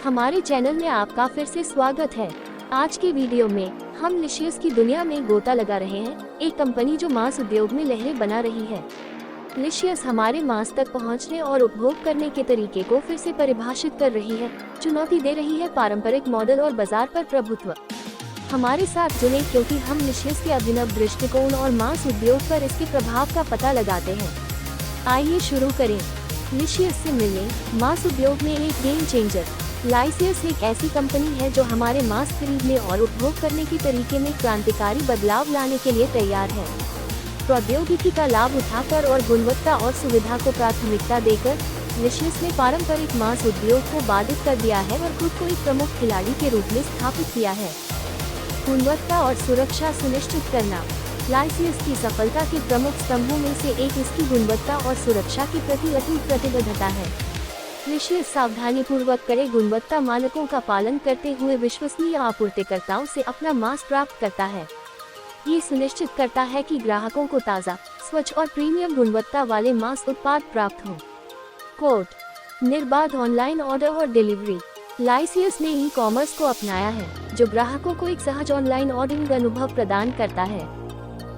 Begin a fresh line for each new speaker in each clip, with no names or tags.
हमारे चैनल में आपका फिर से स्वागत है। आज की वीडियो में हम लिशियस की दुनिया में गोता लगा रहे हैं, एक कंपनी जो मांस उद्योग में लहरें बना रही है। लिशियस हमारे मांस तक पहुंचने और उपभोग करने के तरीके को फिर से परिभाषित कर रही है, चुनौती दे रही है पारंपरिक मॉडल और बाजार पर प्रभुत्व। हमारे साथ जुड़े क्योंकि हम लिशियस के अभिनव दृष्टिकोण और मांस उद्योग पर इसके प्रभाव का पता लगाते हैं। आइए शुरू करें। लिशियस से मिले मांस उद्योग में एक गेम चेंजर। लिशियस एक ऐसी कंपनी है जो हमारे मांस खरीदने और उपभोग करने के तरीके में क्रांतिकारी बदलाव लाने के लिए तैयार है। प्रौद्योगिकी का लाभ उठाकर और गुणवत्ता और सुविधा को प्राथमिकता देकर लिशियस ने पारंपरिक मांस उद्योग को बाधित कर दिया है और खुद को एक प्रमुख खिलाड़ी के रूप में स्थापित किया है। गुणवत्ता और सुरक्षा सुनिश्चित करना लिशियस की सफलता के प्रमुख स्तंभों में से एक इसकी गुणवत्ता और सुरक्षा के प्रति अटूट प्रतिबद्धता है। लिशियस सावधानी पूर्वक कड़े गुणवत्ता मानकों का पालन करते हुए विश्वसनीय आपूर्तिकर्ताओं से अपना मांस प्राप्त करता है। ये सुनिश्चित करता है कि ग्राहकों को ताज़ा, स्वच्छ और प्रीमियम गुणवत्ता वाले मांस उत्पाद प्राप्त हों। कोट निर्बाध ऑनलाइन ऑर्डर और डिलीवरी। लिशियस ने ई-कॉमर्स को अपनाया है, जो ग्राहकों को एक सहज ऑनलाइन ऑर्डरिंग अनुभव प्रदान करता है।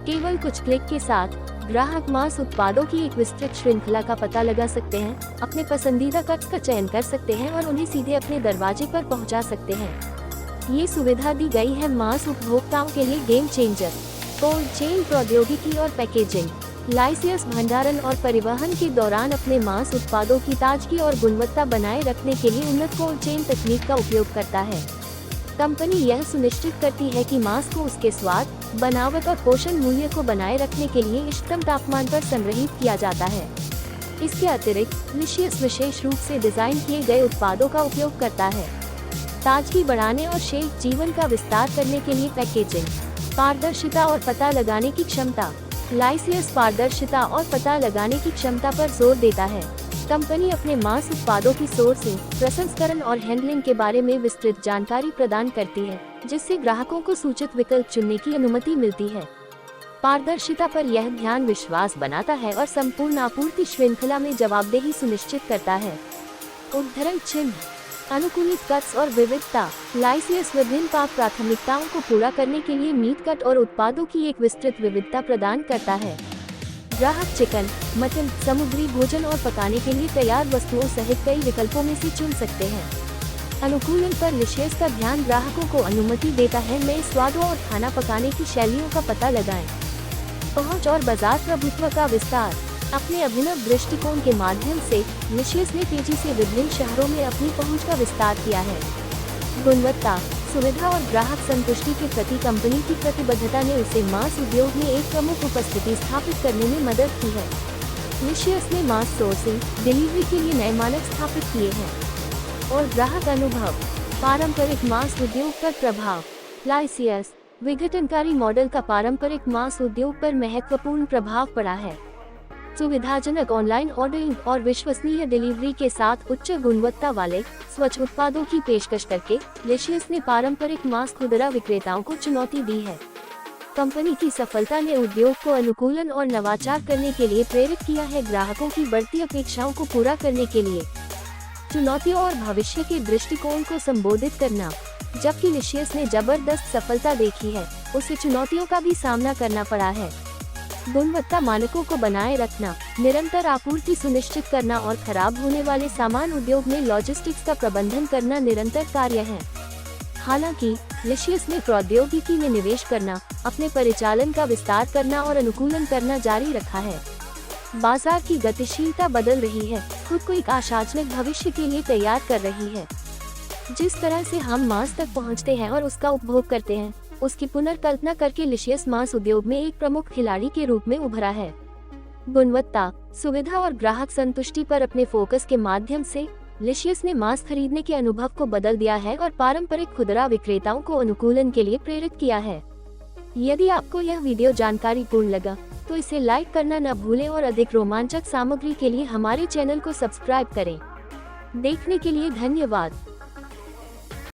केवल कुछ क्लिक के साथ ग्राहक मांस उत्पादों की एक विस्तृत श्रृंखला का पता लगा सकते हैं, अपने पसंदीदा कट्स का चयन कर सकते हैं और उन्हें सीधे अपने दरवाजे पर पहुंचा सकते हैं। ये सुविधा दी गई है मांस उपभोक्ताओं के लिए गेम चेंजर। कोल्ड चेन प्रौद्योगिकी और पैकेजिंग। लिशियस भंडारण और परिवहन के दौरान अपने मांस उत्पादों की ताजगी और गुणवत्ता बनाए रखने के लिए उन्नत कोल्ड चेन तकनीक का उपयोग करता है। कंपनी यह सुनिश्चित करती है कि मांस को उसके स्वाद, बनावट और पोषण मूल्य को बनाए रखने के लिए इष्टतम तापमान पर संग्रहित किया जाता है। इसके अतिरिक्त लिशियस विशेष रूप से डिजाइन किए गए उत्पादों का उपयोग करता है। ताजगी बढ़ाने और शेल्फ जीवन का विस्तार करने के लिए पैकेजिंग। पारदर्शिता और पता लगाने की क्षमता। लिशियस पारदर्शिता और पता लगाने की क्षमता पर जोर देता है। कंपनी अपने मांस उत्पादों की सोर्सिंग, प्रसंस्करण और हैंडलिंग के बारे में विस्तृत जानकारी प्रदान करती है, जिससे ग्राहकों को सूचित विकल्प चुनने की अनुमति मिलती है। पारदर्शिता पर यह ध्यान विश्वास बनाता है और संपूर्ण आपूर्ति श्रृंखला में जवाबदेही सुनिश्चित करता है। उद्धरण चिन्ह। अनुकूलित कट्स और विविधता। लिशियस विभिन्न पाक प्राथमिकताओं को पूरा करने के लिए मीट कट और उत्पादों की एक विस्तृत विविधता प्रदान करता है। ग्राहक चिकन, मटन, समुद्री भोजन और पकाने के लिए तैयार वस्तुओं सहित कई विकल्पों में से चुन सकते हैं। अनुकूलन पर लिशियस का ध्यान ग्राहकों को अनुमति देता है नए स्वादों और खाना पकाने की शैलियों का पता लगाएं। पहुंच और बाजार प्रभुत्व का विस्तार। अपने अभिनव दृष्टिकोण के माध्यम से लिशियस ने तेजी से विभिन्न शहरों में अपनी पहुंच का विस्तार किया है। गुणवत्ता, सुविधा और ग्राहक संतुष्टि के प्रति कंपनी की प्रतिबद्धता ने उसे मांस उद्योग में एक प्रमुख उपस्थिति स्थापित करने में मदद की है। लिशियस ने मांस सोर्सिंग, डिलीवरी के लिए नए मानक स्थापित किए हैं। और ग्राहक अनुभव, पारंपरिक मांस उद्योग पर प्रभाव। लिशियस विघटनकारी मॉडल का पारंपरिक मांस उद्योग पर महत्वपूर्ण प्रभाव पड़ा है। सुविधाजनक ऑनलाइन ऑर्डरिंग और विश्वसनीय डिलीवरी के साथ उच्च गुणवत्ता वाले स्वच्छ उत्पादों की पेशकश करके लिशियस ने पारंपरिक मांस खुदरा विक्रेताओं को चुनौती दी है। कंपनी की सफलता ने उद्योग को अनुकूलन और नवाचार करने के लिए प्रेरित किया है, ग्राहकों की बढ़ती अपेक्षाओं को पूरा करने के लिए चुनौतियों और भविष्य के दृष्टिकोण को संबोधित करना। जबकि लिशियस ने जबरदस्त सफलता देखी है, उसे चुनौतियों का भी सामना करना पड़ा है। गुणवत्ता मानकों को बनाए रखना, निरंतर आपूर्ति सुनिश्चित करना और खराब होने वाले सामान उद्योग में लॉजिस्टिक्स का प्रबंधन करना निरंतर कार्य है। हालांकि लिशियस ने प्रौद्योगिकी में निवेश करना, अपने परिचालन का विस्तार करना और अनुकूलन करना जारी रखा है। बाजार की गतिशीलता बदल रही है, खुद को एक आशाजनक भविष्य के लिए तैयार कर रही है। जिस तरह से हम मांस तक पहुंचते हैं और उसका उपभोग करते हैं, उसकी पुनर्कल्पना करके लिशियस मांस उद्योग में एक प्रमुख खिलाड़ी के रूप में उभरा है। गुणवत्ता, सुविधा और ग्राहक संतुष्टि पर अपने फोकस के माध्यम से लिशियस ने मांस खरीदने के अनुभव को बदल दिया है और पारंपरिक खुदरा विक्रेताओं को अनुकूलन के लिए प्रेरित किया है। यदि आपको यह वीडियो जानकारीपूर्ण लगा तो इसे लाइक करना न भूलें और अधिक रोमांचक सामग्री के लिए हमारे चैनल को सब्सक्राइब करें। देखने के लिए धन्यवाद।